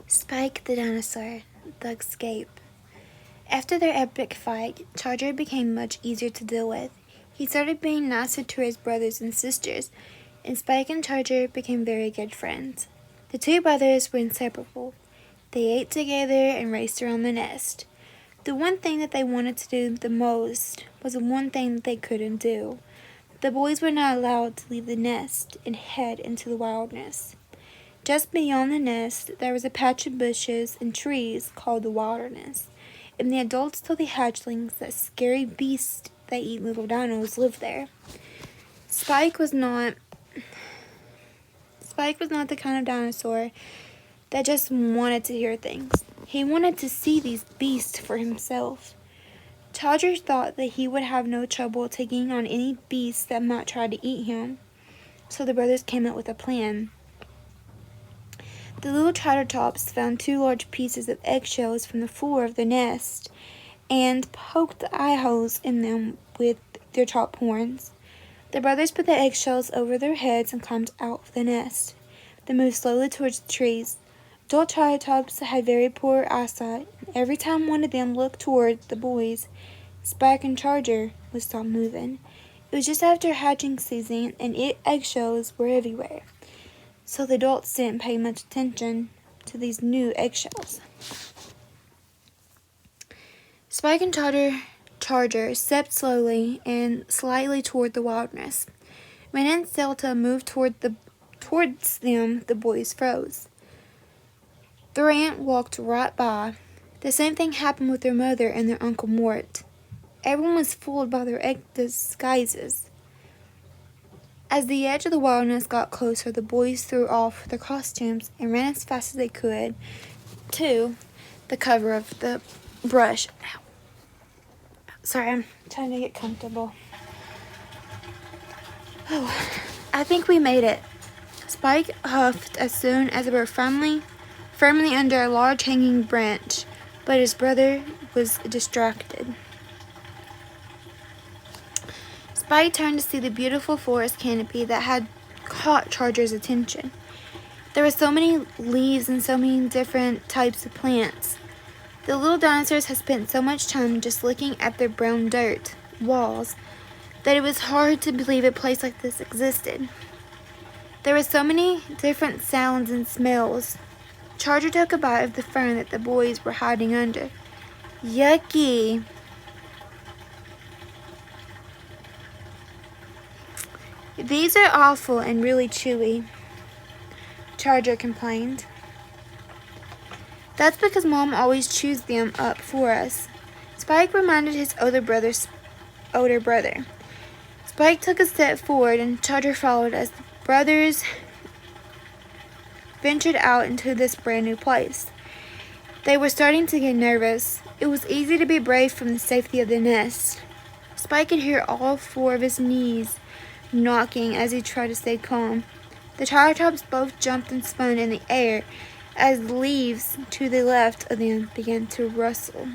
Spike the dinosaur, the escape. After their epic fight, Charger became much easier to deal with. He started being nicer to his brothers and sisters, and Spike and Charger became very good friends. The two brothers were inseparable. They ate together and raced around the nest. The one thing that they wanted to do the most was the one thing that they couldn't do. The boys were not allowed to leave the nest and head into the wilderness. Just beyond the nest, there was a patch of bushes and trees called the wilderness, and the adults told the hatchlings that scary beasts that eat little dinos lived there. Spike was not the kind of dinosaur that just wanted to hear things. He wanted to see these beasts for himself. Charger thought that he would have no trouble taking on any beast that might try to eat him, so the brothers came up with a plan. The little Triceratops found 2 large pieces of eggshells from the floor of the nest and poked the eye holes in them with their top horns. The brothers put the eggshells over their heads and climbed out of the nest. They moved slowly towards the trees. Adult Triceratops had very poor eyesight, and every time one of them looked toward the boys, Spike and Charger would stop moving. It was just after hatching season, and eggshells were everywhere, so the adults didn't pay much attention to these new eggshells. Spike and Charger stepped slowly and slightly toward the wilderness. When Aunt Zelda moved towards them, the boys froze. Their aunt walked right by. The same thing happened with their mother and their Uncle Mort. Everyone was fooled by their disguises. As the edge of the wilderness got closer, the boys threw off their costumes and ran as fast as they could to the cover of the brush. Ow. Sorry, I'm trying to get comfortable. Oh, I think we made it. Spike huffed as soon as they were firmly under a large hanging branch, but his brother was distracted. Spike turned to see the beautiful forest canopy that had caught Charger's attention. There were so many leaves and so many different types of plants. The little dinosaurs had spent so much time just looking at their brown dirt walls that it was hard to believe a place like this existed. There were so many different sounds and smells. Charger took a bite of the fern that the boys were hiding under. Yucky! These are awful and really chewy, Charger complained. That's because Mom always chews them up for us. Spike reminded his older brother. Spike took a step forward and Charger followed as the brothers ventured out into this brand new place. They were starting to get nervous. It was easy to be brave from the safety of the nest. Spike could hear all 4 of his knees knocking as he tried to stay calm. The Triceratops both jumped and spun in the air as the leaves to the left of them began to rustle.